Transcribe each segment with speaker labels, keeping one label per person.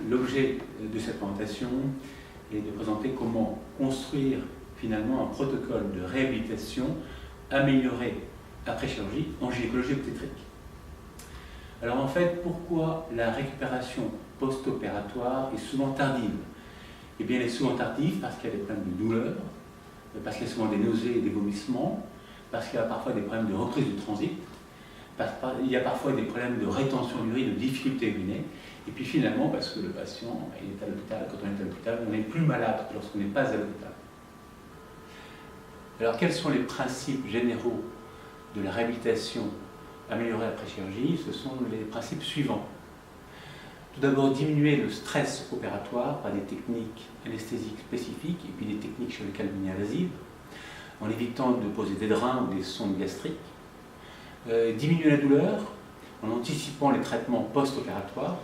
Speaker 1: l'objet de cette présentation est de présenter comment construire finalement un protocole de réhabilitation amélioré après chirurgie en gynécologie obstétrique. Alors en fait, pourquoi la récupération post-opératoire est souvent tardive? Eh bien, elle est souvent tardive parce qu'il y a des problèmes de douleur, parce qu'il y a souvent des nausées et des vomissements, parce qu'il y a parfois des problèmes de reprise du transit, parce qu'il y a parfois des problèmes de rétention d'urine, de difficultés urinaires, et puis finalement parce que le patient est à l'hôpital. Quand on est à l'hôpital, on est plus malade que lorsqu'on n'est pas à l'hôpital. Alors quels sont les principes généraux de la réhabilitation améliorée après chirurgie? Ce sont les principes suivants. Tout d'abord, diminuer le stress opératoire par des techniques anesthésiques spécifiques et puis des techniques chirurgicales mini-invasives, en évitant de poser des drains ou des sondes gastriques. Diminuer la douleur en anticipant les traitements post-opératoires.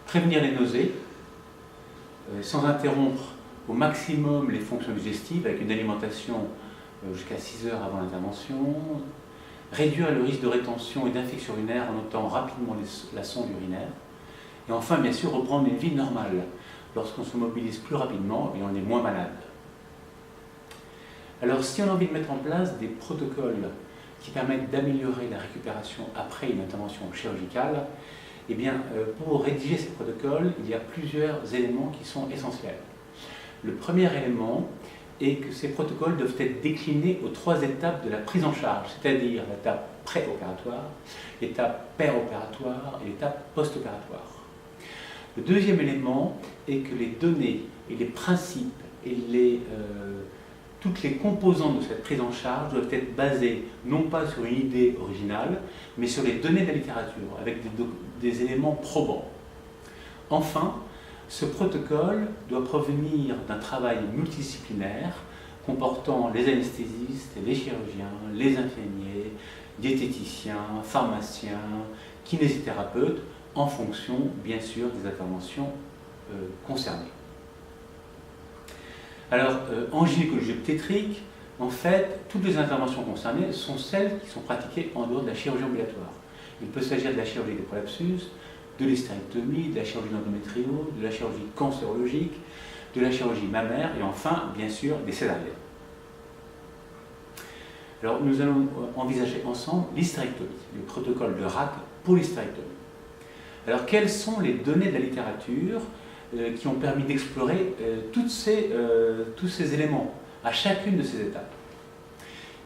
Speaker 1: Prévenir les nausées, sans interrompre au maximum les fonctions digestives avec une alimentation jusqu'à 6 heures avant l'intervention. Réduire le risque de rétention et d'infection urinaire en ôtant rapidement la sonde urinaire. Et enfin, bien sûr, reprendre une vie normale. Lorsqu'on se mobilise plus rapidement, on est moins malade. Alors, si on a envie de mettre en place des protocoles qui permettent d'améliorer la récupération après une intervention chirurgicale, eh bien, pour rédiger ces protocoles, il y a plusieurs éléments qui sont essentiels. Le premier élément est que ces protocoles doivent être déclinés aux 3 étapes de la prise en charge, c'est-à-dire l'étape préopératoire, l'étape péropératoire et l'étape post-opératoire. Le deuxième élément est que les données et les principes et toutes les composantes de cette prise en charge doivent être basées non pas sur une idée originale, mais sur les données de la littérature, avec des éléments probants. Enfin, ce protocole doit provenir d'un travail multidisciplinaire comportant les anesthésistes, les chirurgiens, les infirmiers, diététiciens, pharmaciens, kinésithérapeutes, en fonction, bien sûr, des interventions concernées. Alors, en gynécologie obstétrique, en fait, toutes les interventions concernées sont celles qui sont pratiquées en dehors de la chirurgie ambulatoire. Il peut s'agir de la chirurgie des prolapsus, de l'hystérectomie, de la chirurgie d'endométriose, de la chirurgie cancérologique, de la chirurgie mammaire et enfin, bien sûr, des césariennes. Alors, nous allons envisager ensemble l'hystérectomie, le protocole de RAC pour l'hystérectomie. Alors, quelles sont les données de la littérature qui ont permis d'explorer tous ces éléments à chacune de ces étapes?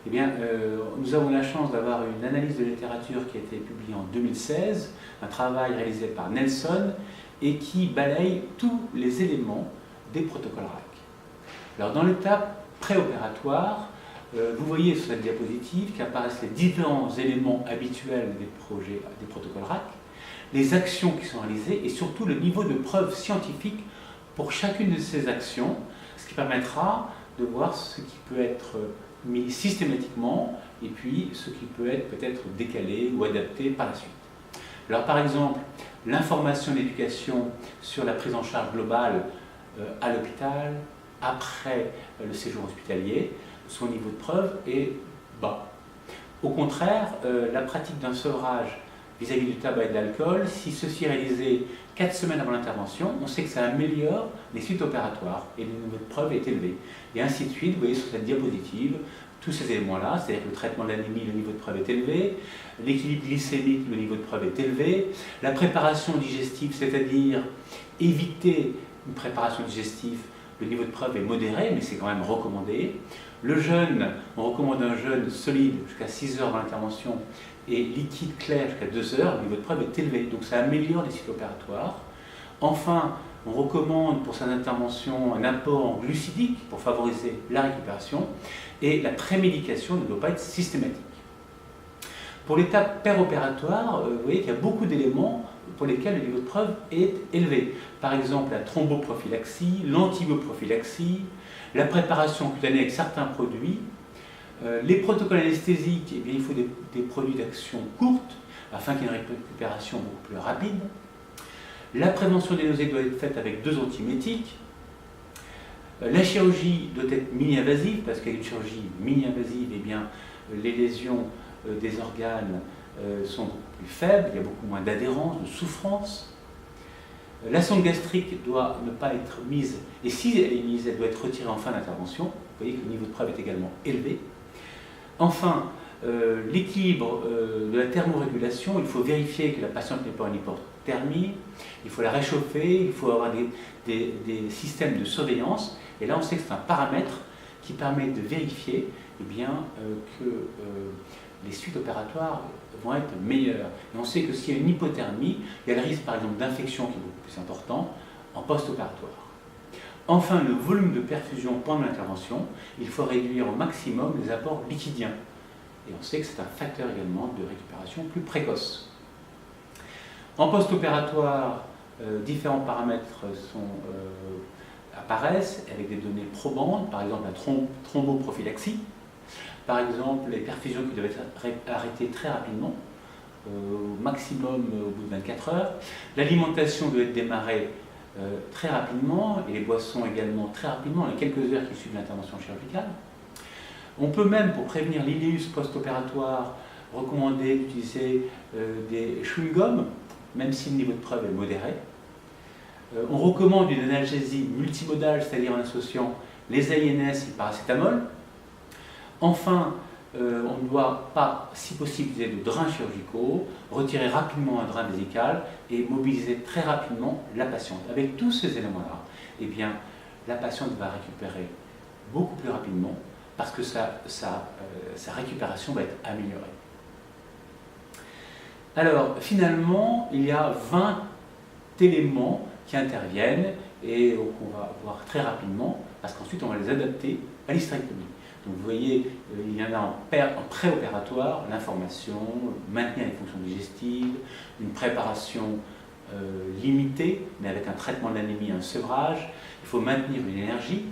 Speaker 1: Eh bien, nous avons la chance d'avoir une analyse de littérature qui a été publiée en 2016, un travail réalisé par Nelson et qui balaye tous les éléments des protocoles RAC. Alors, dans l'étape préopératoire, vous voyez sur cette diapositive qu'apparaissent les différents éléments habituels des protocoles RAC, les actions qui sont réalisées et surtout le niveau de preuve scientifique pour chacune de ces actions, ce qui permettra de voir ce qui peut être mis systématiquement et puis ce qui peut être peut-être décalé ou adapté par la suite. Alors par exemple, l'information et l'éducation sur la prise en charge globale à l'hôpital, après le séjour hospitalier, son niveau de preuve est bas. Au contraire, la pratique d'un sevrage vis-à-vis du tabac et de l'alcool, si ceci est réalisé 4 semaines avant l'intervention, on sait que ça améliore les suites opératoires et le niveau de preuve est élevé. Et ainsi de suite, vous voyez sur cette diapositive, tous ces éléments-là, c'est-à-dire que le traitement de l'anémie, le niveau de preuve est élevé, l'équilibre glycémique, le niveau de preuve est élevé, la préparation digestive, c'est-à-dire éviter une préparation digestive, le niveau de preuve est modéré, mais c'est quand même recommandé. Le jeûne, on recommande un jeûne solide jusqu'à 6 heures avant l'intervention et liquide clair jusqu'à 2 heures, le niveau de preuve est élevé, donc ça améliore les cycles opératoires. Enfin, on recommande pour cette intervention un apport glucidique pour favoriser la récupération et la prémédication ne doit pas être systématique. Pour l'étape péropératoire, vous voyez qu'il y a beaucoup d'éléments pour lesquels le niveau de preuve est élevé. Par exemple, la thromboprophylaxie, l'antibioprophylaxie, la préparation cutanée avec certains produits. Les protocoles anesthésiques, eh bien, il faut des produits d'action courte afin qu'il y ait une récupération beaucoup plus rapide. La prévention des nausées doit être faite avec 2 antiemétiques. La chirurgie doit être mini-invasive parce qu'avec une chirurgie mini-invasive, eh bien, les lésions des organes sont beaucoup plus faibles, il y a beaucoup moins d'adhérence, de souffrance. La sonde gastrique doit ne pas être mise, et si elle est mise, elle doit être retirée en fin d'intervention. Vous voyez que le niveau de preuve est également élevé. Enfin, l'équilibre de la thermorégulation, il faut vérifier que la patiente n'est pas en hypothermie, il faut la réchauffer, il faut avoir des systèmes de surveillance. Et là, on sait que c'est un paramètre qui permet de vérifier que les suites opératoires vont être meilleures. Et on sait que s'il y a une hypothermie, il y a le risque par exemple d'infection qui est beaucoup plus important en post-opératoire. Enfin, le volume de perfusion pendant l'intervention, il faut réduire au maximum les apports liquidiens. Et on sait que c'est un facteur également de récupération plus précoce. En post-opératoire, différents paramètres apparaissent avec des données probantes, par exemple la thromboprophylaxie, par exemple les perfusions qui doivent être arrêtées très rapidement, au maximum au bout de 24 heures. L'alimentation doit être démarrée très rapidement et les boissons également très rapidement, les quelques heures qui suivent l'intervention chirurgicale. On peut même, pour prévenir l'iléus post-opératoire, recommander d'utiliser des chewing-gums, même si le niveau de preuve est modéré. On recommande une analgésie multimodale, c'est-à-dire en associant les AINS et le paracétamol. Enfin, on ne doit pas, si possible, utiliser de drains chirurgicaux, retirer rapidement un drain vésical et mobiliser très rapidement la patiente. Avec tous ces éléments-là, eh bien, la patiente va récupérer beaucoup plus rapidement parce que sa récupération va être améliorée. Alors, finalement, il y a 20 éléments qui interviennent et qu'on va voir très rapidement parce qu'ensuite on va les adapter à l'hystérectomie. Donc vous voyez, il y en a en préopératoire, l'information, maintenir les fonctions digestives, une préparation limitée, mais avec un traitement de l'anémie, un sevrage. Il faut maintenir une énergie.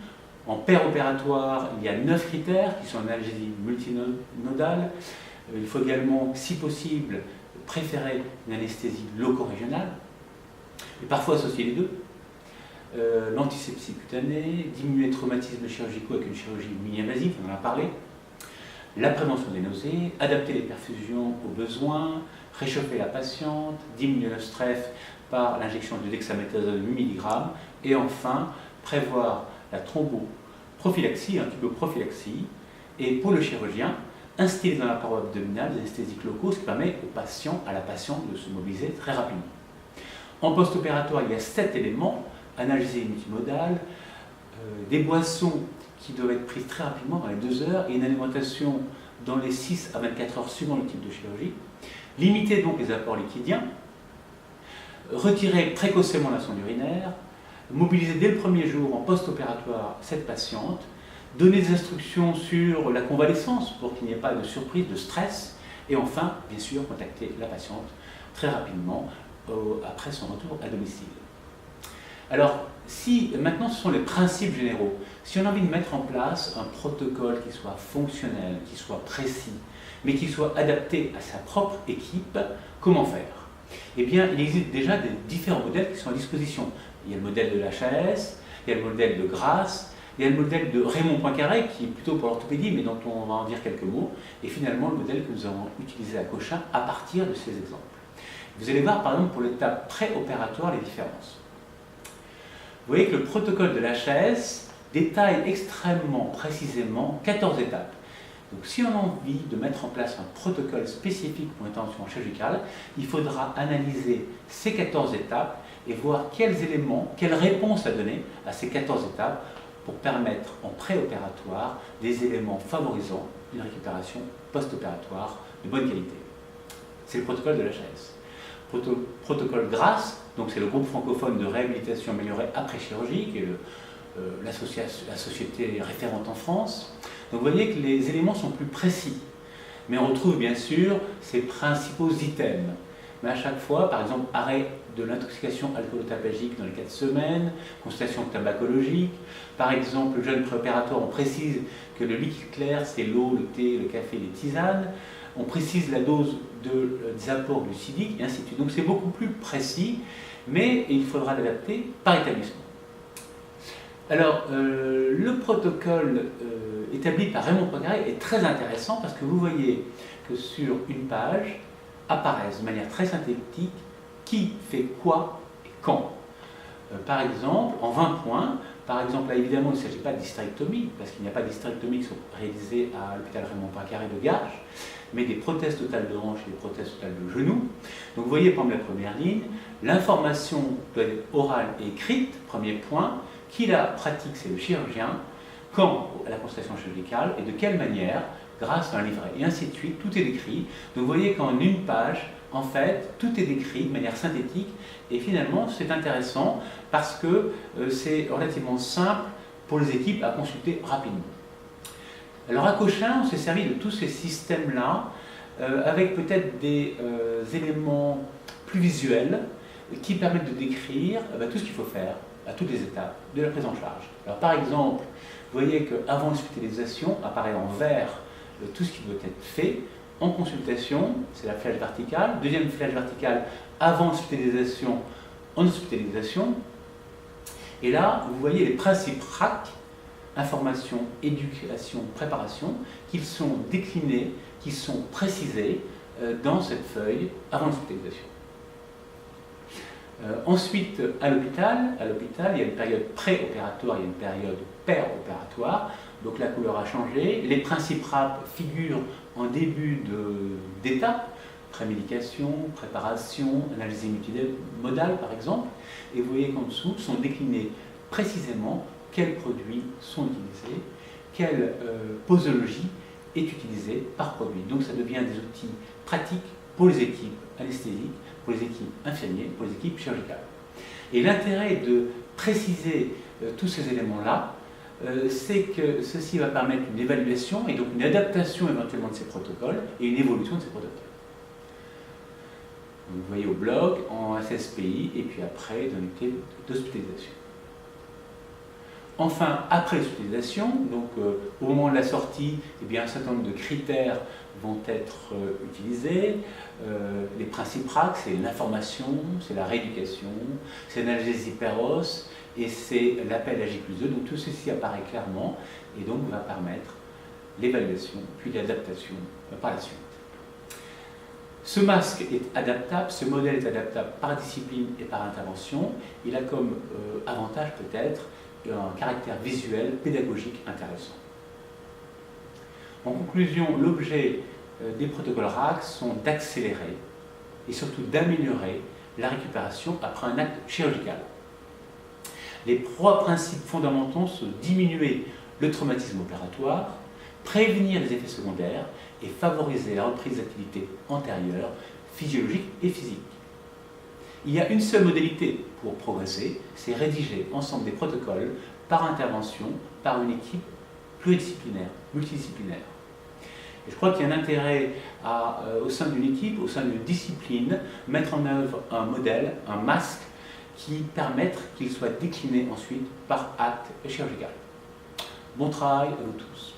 Speaker 1: En péropératoire, il y a 9 critères qui sont analgésie multinodale. Il faut également, si possible, préférer une anesthésie loco-régionale, et parfois associer les deux. L'antisepsie cutanée, diminuer les traumatismes chirurgicaux avec une chirurgie mini-invasive, on en a parlé, la prévention des nausées, adapter les perfusions aux besoins, réchauffer la patiente, diminuer le stress par l'injection de dexaméthasone 8 mg, et enfin prévoir la thromboprophylaxie, un tuboprophylaxie, et pour le chirurgien, instiller dans la paroi abdominale des anesthésiques locaux, ce qui permet au patient, à la patiente de se mobiliser très rapidement. En post-opératoire, il y a 7 éléments, analgésie multimodale, des boissons qui doivent être prises très rapidement dans les 2 heures et une alimentation dans les 6 à 24 heures suivant le type de chirurgie. Limiter donc les apports liquidiens, retirer précocement la sonde urinaire, mobiliser dès le premier jour en post-opératoire cette patiente, donner des instructions sur la convalescence pour qu'il n'y ait pas de surprise, de stress, et enfin, bien sûr, contacter la patiente très rapidement après son retour à domicile. Alors, maintenant ce sont les principes généraux. Si on a envie de mettre en place un protocole qui soit fonctionnel, qui soit précis, mais qui soit adapté à sa propre équipe, comment faire? Eh bien, il existe déjà des différents modèles qui sont à disposition. Il y a le modèle de l'HAS, il y a le modèle de Grasse, il y a le modèle de Raymond Poincaré, qui est plutôt pour l'orthopédie, mais dont on va en dire quelques mots, et finalement le modèle que nous avons utilisé à Cochin à partir de ces exemples. Vous allez voir par exemple pour l'étape préopératoire les différences. Vous voyez que le protocole de l'HAS détaille extrêmement précisément 14 étapes. Donc si on a envie de mettre en place un protocole spécifique pour une intervention chirurgicale, il faudra analyser ces 14 étapes et voir quels éléments, quelles réponses à donner à ces 14 étapes pour permettre en préopératoire des éléments favorisant une récupération post-opératoire de bonne qualité. C'est le protocole de l'HAS. Protocole Grasse, donc c'est le groupe francophone de réhabilitation améliorée après chirurgie, qui est la société référente en France. Donc vous voyez que les éléments sont plus précis, mais on retrouve bien sûr ces principaux items. Mais à chaque fois, par exemple, arrêt de l'intoxication alcoolotabagique dans les 4 semaines, constatation tabacologique. Par exemple, le jeune préopératoire, on précise que le liquide clair, c'est l'eau, le thé, le café, les tisanes. On précise la dose des apports glucidiques, et ainsi de suite. Donc c'est beaucoup plus précis, mais il faudra l'adapter par établissement. Alors, le protocole établi par Raymond Poincaré est très intéressant parce que vous voyez que sur une page apparaissent de manière très synthétique qui fait quoi et quand. par exemple, en 20 points. Par exemple, là, évidemment, il ne s'agit pas d'hystérectomie, parce qu'il n'y a pas d'hystérectomie qui sont réalisées à l'hôpital Raymond Poincaré de Garches, mais des prothèses totales de hanche et des prothèses totales de genoux. Donc vous voyez, par exemple, la première ligne, l'information doit être orale et écrite, premier point. Qui la pratique, c'est le chirurgien. Quand à la consultation chirurgicale et de quelle manière, grâce à un livret. Et ainsi de suite, tout est décrit. Donc vous voyez qu'en une page, en fait, tout est décrit de manière synthétique. Et finalement, c'est intéressant parce que c'est relativement simple pour les équipes à consulter rapidement. Alors à Cochin, on s'est servi de tous ces systèmes-là avec peut-être des éléments plus visuels qui permettent de décrire tout ce qu'il faut faire à toutes les étapes de la prise en charge. Alors par exemple, vous voyez qu'avant l'hospitalisation, apparaît en vert tout ce qui doit être fait. En consultation, c'est la flèche verticale. Deuxième flèche verticale, avant l'hospitalisation, en hospitalisation. Et là, vous voyez les principes RAC, information, éducation, préparation, qui sont déclinés, qui sont précisés dans cette feuille avant l'hospitalisation. Ensuite, à l'hôpital, il y a une période préopératoire, il y a une période péropératoire. Donc la couleur a changé. Les principes RAP figurent en début d'étape, prémédication, préparation, analyse multimodale par exemple. Et vous voyez qu'en dessous sont déclinés précisément quels produits sont utilisés, quelle posologie est utilisée par produit. Donc ça devient des outils pratiques pour les équipes anesthésiques, pour les équipes infirmières, pour les équipes chirurgicales. Et l'intérêt de préciser tous ces éléments-là, c'est que ceci va permettre une évaluation et donc une adaptation éventuellement de ces protocoles et une évolution de ces protocoles. Donc, vous voyez au bloc, en SSPI et puis après dans l'unité d'hospitalisation. Enfin, après l'hospitalisation, donc au moment de la sortie, eh bien, un certain nombre de critères vont être utilisés. Les principes RAC, c'est l'information, c'est la rééducation, c'est l'analgésie péros et c'est l'appel à J+2. Donc tout ceci apparaît clairement et donc va permettre l'évaluation puis l'adaptation par la suite. Ce masque est adaptable, ce modèle est adaptable par discipline et par intervention. Il a comme avantage peut-être un caractère visuel, pédagogique intéressant. En conclusion, l'objet des protocoles RAC sont d'accélérer et surtout d'améliorer la récupération après un acte chirurgical. Les trois principes fondamentaux sont diminuer le traumatisme opératoire, prévenir les effets secondaires et favoriser la reprise d'activités antérieures, physiologiques et physiques. Il y a une seule modalité pour progresser, c'est rédiger ensemble des protocoles par intervention, par une équipe pluridisciplinaire, multidisciplinaire. Et je crois qu'il y a un intérêt au sein d'une équipe, au sein d'une discipline, mettre en œuvre un modèle, un masque, qui permette qu'il soit décliné ensuite par acte chirurgical. Bon travail à vous tous.